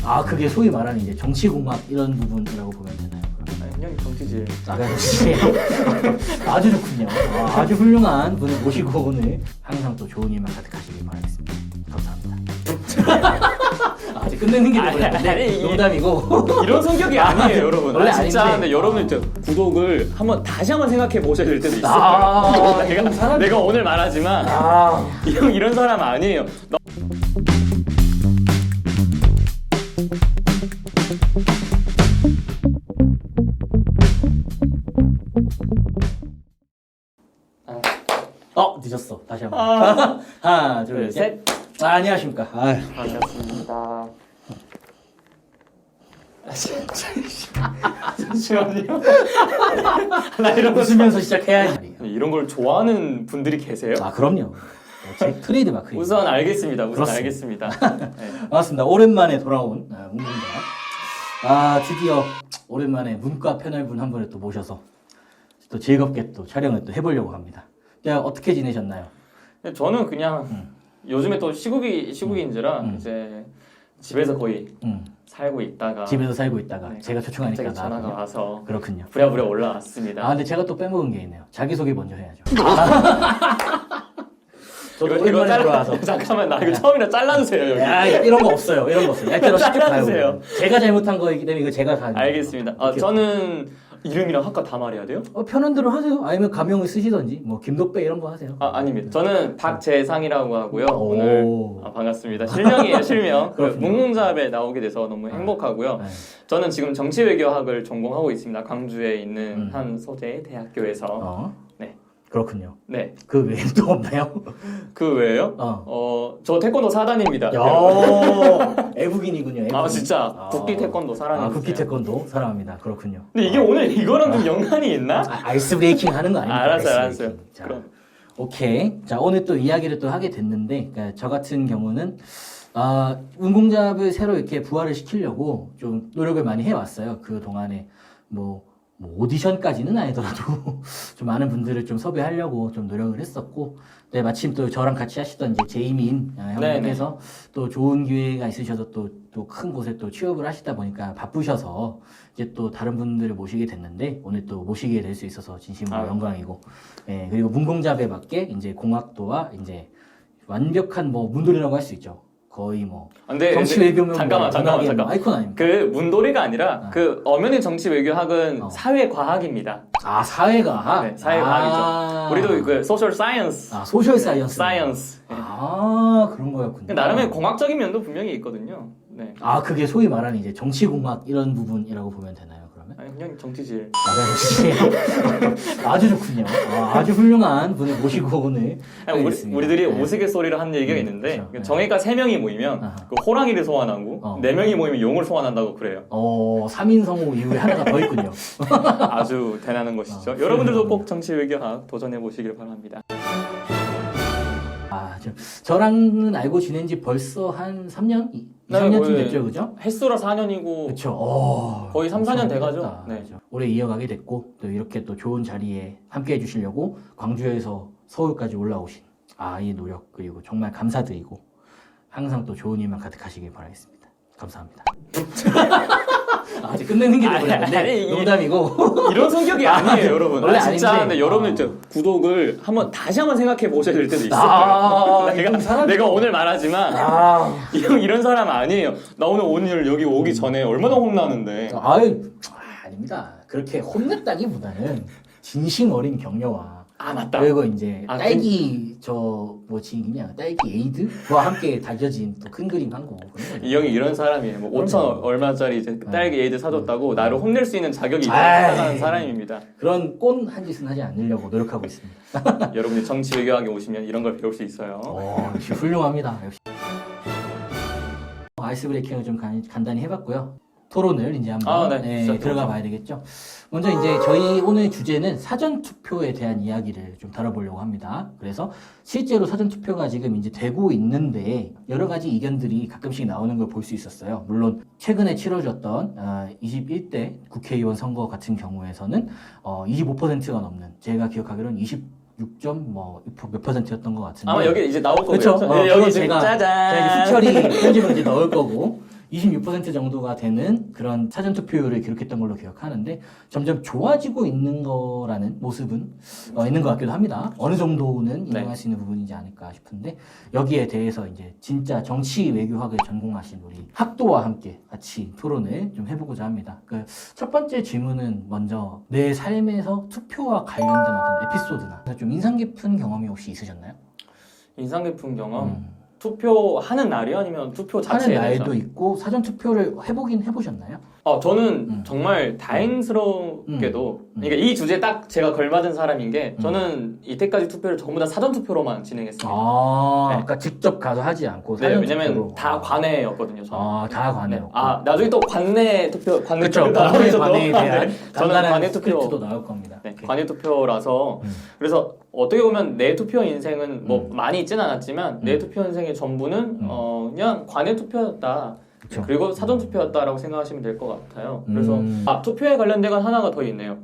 아, 그게 소위 말하는 이제 정치공학 이런 부분이라고 보면 되나요? 아니, 그냥 정치질. 아, 아주 좋군요. 아주 훌륭한 분을 모시고 오늘 항상 또 좋은 일만 가득하시길 바라겠습니다. 감사합니다. 아직 끝내는 게 되는데 농담이고 이런 성격이 아니에요, 여러분. 원래 진짜. 아닌데. 근데 여러분 이제 구독을 다시 한번 생각해 보셔야 될 때도 있어요. 내가 오늘 말하지만 이런 사람 아니에요. 늦었어. 다시 한번. 하나, 둘, 둘, 셋. 안녕하십니까. 반갑습니다. 잠시만요. 웃으면서 시작해야 할 이런 걸 좋아하는 분들이 계세요? 그럼요. 제 트레이드 마크. 우선 알겠습니다. 그렇습니다. 알겠습니다. 네. 반갑습니다. 오랜만에 돌아온 문문자. 드디어 오랜만에 문과 패널분 한 분을 또 모셔서 또 즐겁게 또 촬영을 또 해보려고 합니다. 자, 어떻게 지내셨나요? 저는 그냥 요즘에 또 시국인지라 이제 집에서 거의 살고 있다가 집에서 살고 있다가 네, 제가 초청하니까 갑자기 전화가 나왔군요. 와서 그렇군요. 부랴부랴 올라왔습니다. 근데 제가 또 빼먹은 게 있네요. 자기소개 먼저 해야죠. 저도 이거 오랜만에 들어와서. 잠깐만, 나 이거 처음이라 잘라주세요, 여기. 야, 이런 거 없어요. 이런 거 없어요. 얄짤로 쉽게 잘라주세요. 가요. 제가 잘못한 거이기 때문에 이거 제가 가는 거예요. 알겠습니다. 저는 이름이랑 학과 다 말해야 돼요? 편한 대로 하세요. 아니면 가명을 쓰시던지 뭐 김덕배 이런 거 하세요. 아닙니다. 저는 박재상이라고 하고요. 오. 오늘 반갑습니다. 실명이에요, 실명. 그렇군요. 묵문잡에 나오게 돼서 너무 행복하고요. 네. 저는 지금 정치외교학을 전공하고 있습니다. 광주에 있는 한 소재 대학교에서. 네. 그렇군요. 네. 그 외에 또 없나요? 그 외에요? 저 태권도 4단입니다. 애국인이군요. 애국인. 진짜 국기 태권도 사랑합니다. 국기 태권도 사랑합니다. 그렇군요. 근데 이게 오늘 이거랑 좀 연관이 있나? 아이스 브레이킹 하는 거 아닙니까? 알았어요. 자, 그럼. 오케이. 자, 오늘 또 이야기를 또 하게 됐는데, 그러니까 저 같은 경우는 운공잡을 새로 이렇게 부활을 시키려고 좀 노력을 많이 해왔어요. 그 동안에 뭐 오디션까지는 아니더라도 좀 많은 분들을 좀 섭외하려고 좀 노력을 했었고, 네, 마침 또 저랑 같이 하시던 이제 제이민 형님께서 또 좋은 기회가 있으셔서 또 큰 곳에 또 취업을 하시다 보니까 바쁘셔서 이제 또 다른 분들을 모시게 됐는데 오늘 또 모시게 될 수 있어서 진심으로 영광이고, 네, 그리고 문공잡에 맞게 이제 공학도와 이제 완벽한 뭐 문돌이라고 할 수 있죠. 거의 뭐 정치 외교면 잠깐만. 아이콘 아닙니까? 그 문돌이가 아니라 그 엄연히 정치 외교학은 사회과학입니다. 사회과학. 네, 사회과학이죠. 우리도 그 소셜 사이언스. 소셜 사이언스. 사이언스. 네. 그런 거였군요. 나름의 공학적인 면도 분명히 있거든요. 네. 그게 소위 말하는 이제 정치공학 이런 부분이라고 보면 되나요, 그러면? 아니, 그냥 정치질. 아주 좋군요. 아주 훌륭한 분을 모시고 오늘. 우리들이 우스갯소리로 하는 얘기가 있는데, 그렇죠. 정예과 3명이 모이면 그 호랑이를 소환하고 4명이 모이면 용을 소환한다고 그래요. 3인 성우 이후에 하나가 더 있군요. 아주 대단한 것이죠. 여러분들도 꼭 정치 외교학 도전해 보시길 바랍니다. 저랑은 알고 지낸 지 벌써 한 3년? 3년쯤 됐죠, 그죠? 횟수로 4년이고 그쵸. 거의 3, 4년 돼가죠. 네. 올해 이어가게 됐고 또 이렇게 또 좋은 자리에 함께 해주시려고 광주에서 서울까지 올라오신 이 노력 그리고 정말 감사드리고 항상 또 좋은 일만 가득하시길 바라겠습니다. 감사합니다. 아직 끝내는 게 되는데 농담이고 이런 성격이 아니에요, 여러분. 원래 진짜. 아닌데. 근데 여러분 이제 구독을 다시 한번 생각해 보셔야 될 때도 있어요. 내가 오늘 말하지만 이런 사람 아니에요. 나 오늘 여기 오기 전에 얼마나 혼나는데. 아닙니다. 그렇게 혼냈다기보다는 진심 어린 격려와 맞다. 그리고 이제 딸기 딸기 에이드와 함께 다져진 또 큰 그림 한 거. 이 형이 이런 사람이에요. 5천 얼마짜리 이제 딸기 에이드 사줬다고 나를 혼낼 수 있는 자격이 있다는 사람입니다. 그런 꼰한 짓은 하지 않으려고 노력하고 있습니다. 여러분이 정치 외교학에 오시면 이런 걸 배울 수 있어요. 역시 훌륭합니다. 역시. 아이스 브레이킹을 좀 간단히 해봤고요. 토론을 이제 한번 들어가 봐야 되겠죠. 먼저 이제 저희 오늘 주제는 사전투표에 대한 이야기를 좀 다뤄보려고 합니다. 그래서 실제로 사전투표가 지금 이제 되고 있는데 여러 가지 이견들이 가끔씩 나오는 걸 볼 수 있었어요. 물론 최근에 치러졌던 21대 국회의원 선거 같은 경우에서는 25%가 넘는, 제가 기억하기로는 6몇 %였던 것 같은데. 여기 이제 나올 거고요. 그렇죠. 여기 제가 이제 후처리 편집을 이제 넣을 거고. 26% 정도가 되는 그런 사전 투표율을 기록했던 걸로 기억하는데 점점 좋아지고 있는 거라는 모습은 있는 것 같기도 합니다. 어느 정도는 인정할 수 있는 부분이지 않을까 싶은데 여기에 대해서 이제 진짜 정치 외교학을 전공하신 우리 학도와 함께 같이 토론을 좀 해보고자 합니다. 그 첫 번째 질문은 먼저 내 삶에서 투표와 관련된 어떤 에피소드나 좀 인상 깊은 경험이 혹시 있으셨나요? 인상 깊은 경험? 투표하는 날이요? 아니면 투표 하는 자체에 날도 대해서? 있고 사전 투표를 해보셨나요? 저는 정말 다행스럽게도 그러니까 이 주제에 딱 제가 걸맞은 사람인 게 저는 이때까지 투표를 전부 다 사전 투표로만 진행했습니다. 네. 그러니까 직접 가서 하지 않고 네, 사전 왜냐면 투표로. 다 관내였거든요. 저는. 다 관내였고. 나중에 또 관내 투표, 그렇죠. 관내에 대한 저는 간단한 관내 투표. 스크립트도 나올 겁니다. 네, 오케이. 관내 투표라서 그래서 어떻게 보면 내 투표 인생은 뭐 많이 있진 않았지만 내 투표 인생의 전부는 그냥 관내 투표였다. 그쵸. 그리고 사전 투표였다라고 생각하시면 될 것 같아요. 그래서 투표에 관련된 건 하나가 더 있네요.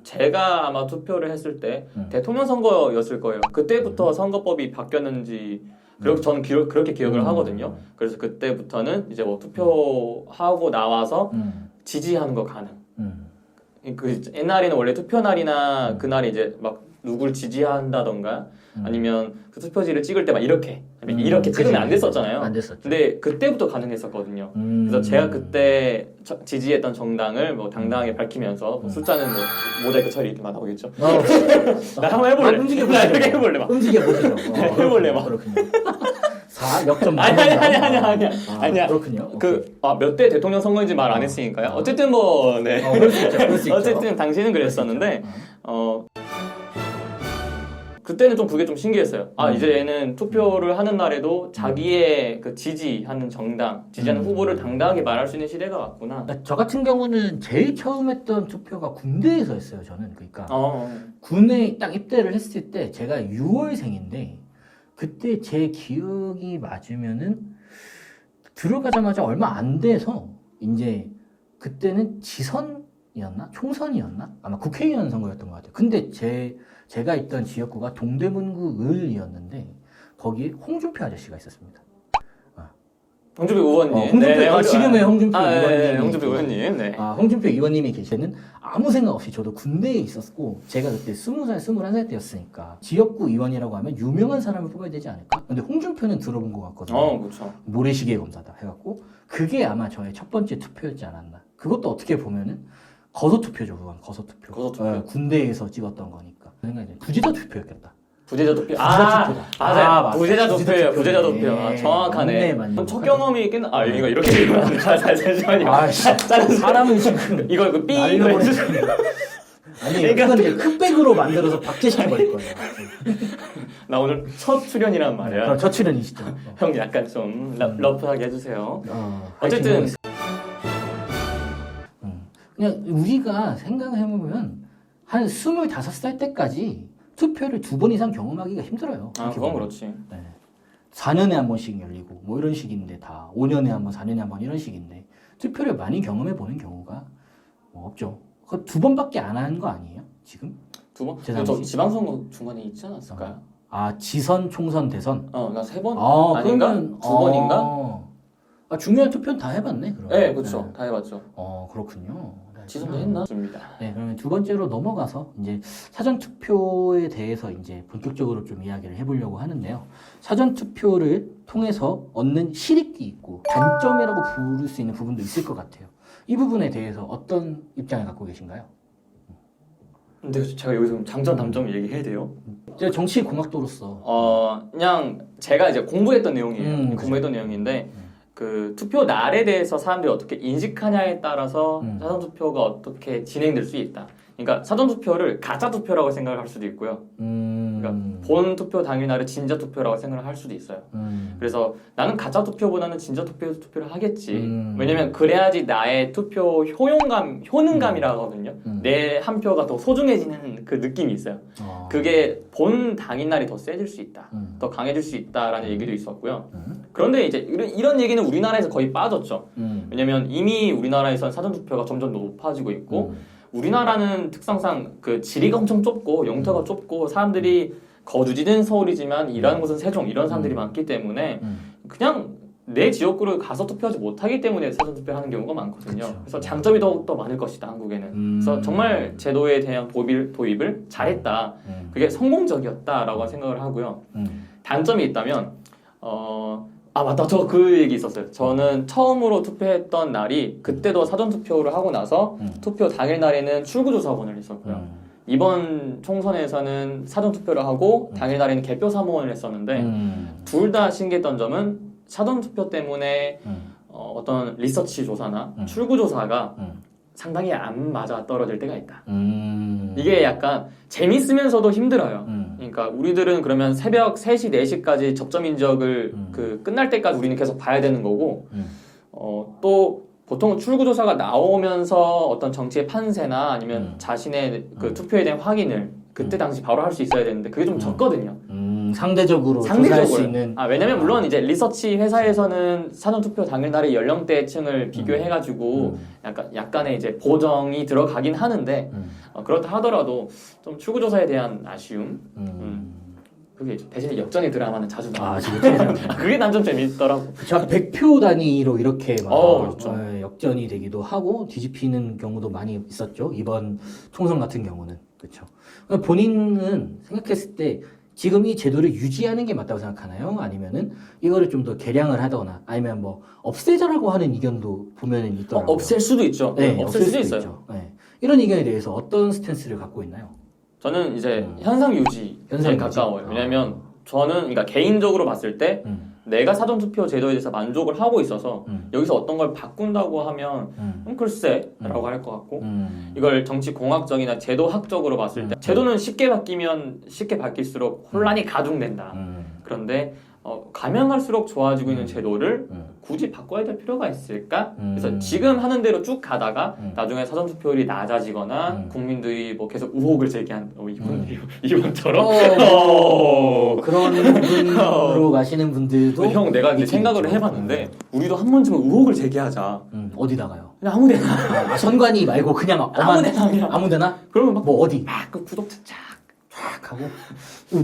제가 아마 투표를 했을 때 대통령 선거였을 거예요. 그때부터 선거법이 바뀌었는지 그렇게 저는 그렇게 기억을 하거든요. 그래서 그때부터는 이제 뭐 투표하고 나와서 지지하는 거 가능. 그 옛날에는 원래 투표 날이나 그날에 이제 막 누굴 지지한다던가 아니면 그 투표지를 찍을 때 막 이렇게 찍으면 안 됐었잖아요. 안 됐었죠. 근데 그때부터 가능했었거든요. 그래서 제가 그때 지지했던 정당을 뭐 당당하게 밝히면서 뭐 숫자는 뭐 모자이크 처리 이렇게 막 나오겠죠. 나 한번 해볼래. 움직여보시죠. 이렇게 해볼래 막. 움직여보시죠. 해볼래 막. 그렇군요. 4 역점 아니야. 그렇군요. 몇 대 대통령 선거인지 말 안 했으니까요. 어쨌든 뭐 네. 그럴 수 있죠. 그럴 수 있죠. 어쨌든 당시는 그랬었는데 그때는 좀 그게 좀 신기했어요. 이제 얘는 투표를 하는 날에도 자기의 그 지지하는 정당, 지지하는 후보를 당당하게 말할 수 있는 시대가 왔구나. 저 같은 경우는 제일 처음 했던 투표가 군대에서 했어요. 저는 그러니까 어. 군에 딱 입대를 했을 때 제가 6월생인데 그때 제 기억이 맞으면은 들어가자마자 얼마 안 돼서 이제 그때는 지선이었나? 총선이었나? 아마 국회의원 선거였던 것 같아요. 근데 제가 있던 지역구가 동대문구 을이었는데 거기에 홍준표 아저씨가 있었습니다. 홍준표 의원님. 홍준표, 지금의 홍준표 의원님. 네, 홍준표 의원님. 네. 홍준표 의원님이 계시는 아무 생각 없이 저도 군대에 있었고 제가 그때 20살, 21살 때였으니까 지역구 의원이라고 하면 유명한 사람을 뽑아야 되지 않을까? 근데 홍준표는 들어본 것 같거든요. 그렇죠. 모래시계 검사다 해갖고 그게 아마 저의 첫 번째 투표였지 않았나. 그것도 어떻게 보면은 거소투표죠. 그건 거소투표. 거소투표. 군대에서 찍었던 거니까. 그 생각이 부재자 투표였겠다. 부재자 투표. 맞아요. 맞아요. 부재자 투표예요. 부재자 투표. 투표. 네. 정확하네. 맞네. 첫 경험이 있겠나? 이거 이렇게 읽으면 안 돼. 잠시만요. 사람은 지금 이거 삐 아니 이건 이제 흑백으로 만들어서 박제시켜버릴 거예요. 나 오늘 첫 출연이란 말이야. 그럼 첫 출연이시죠. 형 약간 좀 러프하게 해주세요. 어쨌든 어쨌든 그냥 우리가 생각해보면 한 25살 때까지 투표를 2번 이상 경험하기가 힘들어요. 그건 그렇지. 네. 4년에 한 번씩 열리고 뭐 이런 식인데 다 5년에 한 번, 4년에 한 번 이런 식인데 투표를 많이 경험해 보는 경우가 뭐 없죠. 그 2번밖에 안 한 거 아니에요? 지금? 두 번? 제 저 당시? 지방선거 중간에 있지 않았을까요? 지선, 총선, 대선? 나 3번? 아닌가? 그러면, 2번인가? 중요한 투표는 다 해봤네, 그럼. 네, 그렇죠. 다 해봤죠. 그렇군요. 지선도 했나? 좋습니다. 네, 그러면 두 번째로 넘어가서 이제 사전 투표에 대해서 이제 본격적으로 좀 이야기를 해보려고 하는데요. 사전 투표를 통해서 얻는 실익이 있고 단점이라고 부를 수 있는 부분도 있을 것 같아요. 이 부분에 대해서 어떤 입장을 갖고 계신가요? 근데 제가 여기서 장점, 단점 얘기해야 돼요? 제가 정치공학도로서 그냥 제가 이제 공부했던 내용이에요. 그죠. 공부했던 내용인데 그 투표 날에 대해서 사람들이 어떻게 인식하냐에 따라서 사전 투표가 어떻게 진행될 수 있다. 그러니까 사전 투표를 가짜 투표라고 생각할 수도 있고요. 그러니까 본 투표 당일날에 진짜 투표라고 생각을 할 수도 있어요. 그래서 나는 가짜 투표보다는 진짜 투표를 하겠지. 왜냐면 그래야지 나의 투표 효능감이라고 하거든요. 내 한 표가 더 소중해지는 그 느낌이 있어요. 그게 본 당일날이 더 세질 수 있다. 더 강해질 수 있다라는 얘기도 있었고요. 그런데 이제 이런 얘기는 우리나라에서 거의 빠졌죠. 왜냐면 이미 우리나라에서는 사전 투표가 점점 높아지고 있고 우리나라는 특성상 그 지리가 엄청 좁고 영토가 좁고 사람들이 거주지는 서울이지만 일하는 곳은 세종 이런 사람들이 많기 때문에 그냥 내 지역구를 가서 투표하지 못하기 때문에 사전 투표를 하는 경우가 많거든요. 그쵸. 그래서 장점이 더욱더 많을 것이다 한국에는. 그래서 정말 제도에 대한 도입을 잘했다. 그게 성공적이었다라고 생각을 하고요. 단점이 있다면 맞다. 저 그 얘기 있었어요. 저는 처음으로 투표했던 날이 그때도 사전 투표를 하고 나서 투표 당일 날에는 출구조사원을 했었고요. 이번 총선에서는 사전 투표를 하고 당일 날에는 개표 사무원을 했었는데 둘 다 신기했던 점은 사전 투표 때문에 어떤 리서치 조사나 출구 조사가 상당히 안 맞아 떨어질 때가 있다. 이게 약간 재밌으면서도 힘들어요. 그러니까 우리들은 그러면 새벽 3시, 4시까지 접점 인적을 그 끝날 때까지 우리는 계속 봐야 되는 거고 또 보통 출구조사가 나오면서 어떤 정치의 판세나 아니면 자신의 그 투표에 대한 확인을 그때 당시 바로 할 수 있어야 되는데 그게 좀 적거든요. 상대적으로 조사할 수 있는. 왜냐면 물론 이제 리서치 회사에서는 사전 투표 당일 날의 연령대층을 비교해가지고 약간의 이제 보정이 들어가긴 하는데 그렇다 하더라도 좀 출구조사에 대한 아쉬움. 그게 있죠. 대신에 역전의 드라마는 자주 나와요. 그게 난 좀 재밌더라고. 저 100표 단위로 이렇게 막 그렇죠. 역전이 되기도 하고 뒤집히는 경우도 많이 있었죠. 이번 총선 같은 경우는. 그렇죠. 본인은 생각했을 때 지금 이 제도를 유지하는 게 맞다고 생각하나요? 아니면은 이거를 좀 더 개량을 하거나 아니면 뭐 없애자라고 하는 의견도 보면은 있더라고요. 없앨 수도 있죠. 네, 없앨 수도 있어요. 네. 이런 의견에 대해서 어떤 스탠스를 갖고 있나요? 저는 이제 현상 유지에 가까워요. 왜냐면 저는 그러니까 개인적으로 봤을 때 내가 사전 투표 제도에 대해서 만족을 하고 있어서 여기서 어떤 걸 바꾼다고 하면 글쎄라고 할 것 같고 이걸 정치 공학적이나 제도학적으로 봤을 때 제도는 쉽게 바뀌면 쉽게 바뀔수록 혼란이 가중된다. 그런데 가면 갈수록 좋아지고 있는 제도를 굳이 바꿔야 될 필요가 있을까? 그래서 지금 하는 대로 쭉 가다가 나중에 사전 투표율이 낮아지거나 국민들이 뭐 계속 의혹을 제기한 이분처럼 그런 부분으로 가시는 분들도 형 내가 이제 생각을 있죠. 해봤는데 우리도 한 번쯤은 의혹을 제기하자. 어디다가요? 그냥 아무데나. 선관위 말고 그냥 아무데나 그냥. 아무데나? 그러면 막 뭐 어디? 막 그 구독자 쫙 하고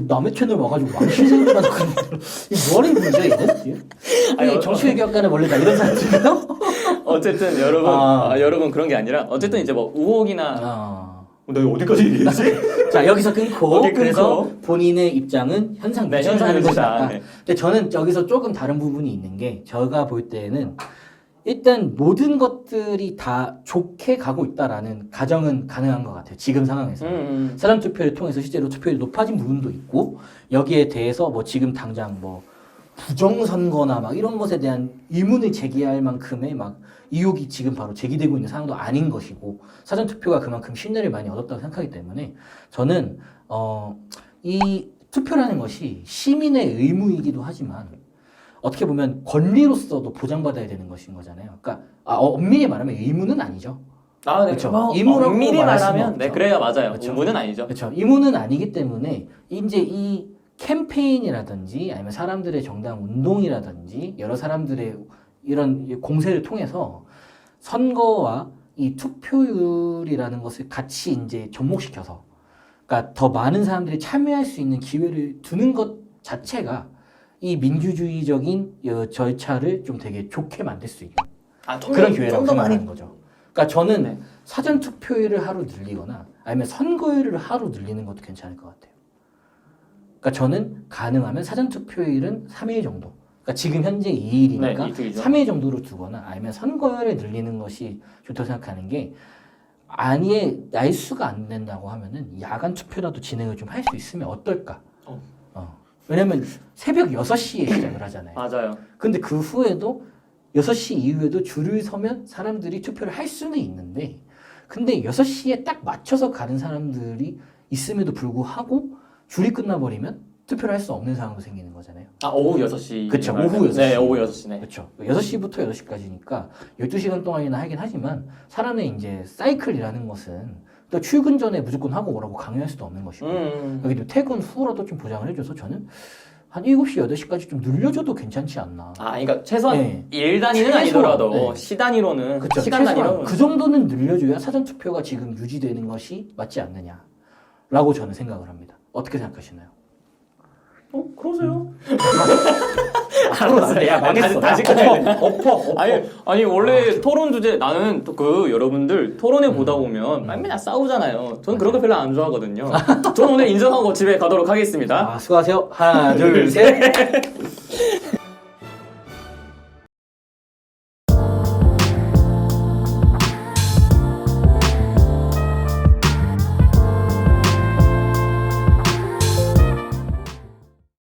남의 채널 와가지고 왕실생들만 이거 뭐하는 분이죠 얘는? 정치외교학과는 원래 다 이런 사람들이에요? 어쨌든 여러분 그런 게 아니라 어쨌든 이제 뭐 의혹이나 내가 어디까지 얘기했지? 자 여기서 끊고 그래서 끊고. 본인의 입장은 현상 네, 유지를 하는 것이 현상 낫다. 유지다. 네. 근데 저는 여기서 조금 다른 부분이 있는 게 제가 볼 때는 일단 모든 것들이 다 좋게 가고 있다라는 가정은 가능한 것 같아요. 지금 상황에서. 사전 투표를 통해서 실제로 투표율이 높아진 부분도 있고 여기에 대해서 뭐 지금 당장 뭐 부정선거나 막 이런 것에 대한 의문을 제기할 만큼의 막 의혹이 지금 바로 제기되고 있는 상황도 아닌 것이고 사전 투표가 그만큼 신뢰를 많이 얻었다고 생각하기 때문에 저는 이 투표라는 것이 시민의 의무이기도 하지만 어떻게 보면 권리로서도 보장받아야 되는 것인 거잖아요. 그러니까 엄밀히 말하면 의무는 아니죠. 네. 그렇죠. 뭐, 의무라고 엄밀히 말할 수는 말하면 없죠. 네 그래야 맞아요. 그렇죠. 의무는 아니죠. 그렇죠. 의무는 아니기 때문에 이제 이 캠페인이라든지 아니면 사람들의 정당 운동이라든지 여러 사람들의 이런 공세를 통해서 선거와 이 투표율이라는 것을 같이 이제 접목시켜서 그러니까 더 많은 사람들이 참여할 수 있는 기회를 두는 것 자체가 이 민주주의적인 절차를 좀 되게 좋게 만들 수 있는 그런 기회라고 생각하는 거죠. 그러니까 저는 사전 투표율을 하루 늘리거나 아니면 선거율을 하루 늘리는 것도 괜찮을 것 같아요. 그러니까 저는 가능하면 사전 투표율은 3일 정도. 그러니까 지금 현재 2일이니까 3일 정도로 두거나 아니면 선거율을 늘리는 것이 좋다고 생각하는 게 아예 날수가 안 된다고 하면은 야간 투표라도 진행을 좀 할 수 있으면 어떨까? 왜냐면 새벽 6시에 시작을 하잖아요. 맞아요. 근데 그 후에도 6시 이후에도 줄을 서면 사람들이 투표를 할 수는 있는데 근데 6시에 딱 맞춰서 가는 사람들이 있음에도 불구하고 줄이 끝나버리면 투표를 할 수 없는 상황도 생기는 거잖아요. 오후 6시. 그렇죠. 오후 6시. 네, 오후 6시네. 그렇죠. 6시부터 8시까지니까 12시간 동안이나 하긴 하지만 사람의 이제 사이클이라는 것은 또 출근 전에 무조건 하고 오라고 강요할 수도 없는 것이고 여기도 퇴근 후라도 좀 보장을 해줘서 저는 한 7시, 8시까지 좀 늘려줘도 괜찮지 않나. 그러니까 최소한 네. 일 단위는 아니더라도 시 단위로는 그쵸, 시간 단위로 그 정도는 늘려줘야 사전투표가 지금 유지되는 것이 맞지 않느냐라고 저는 생각을 합니다. 어떻게 생각하시나요? 그러세요? 토론 안 돼. 야, 망했어. 다시 꺼내야 돼. 엎어. 아니 원래 토론 주제 나는 또 그 여러분들 토론회 보다 보면 맨날 싸우잖아요. 저는 그런 거 별로 안 좋아하거든요. 저는 오늘 인정하고 집에 가도록 하겠습니다. 수고하세요. 하나, 둘, 셋.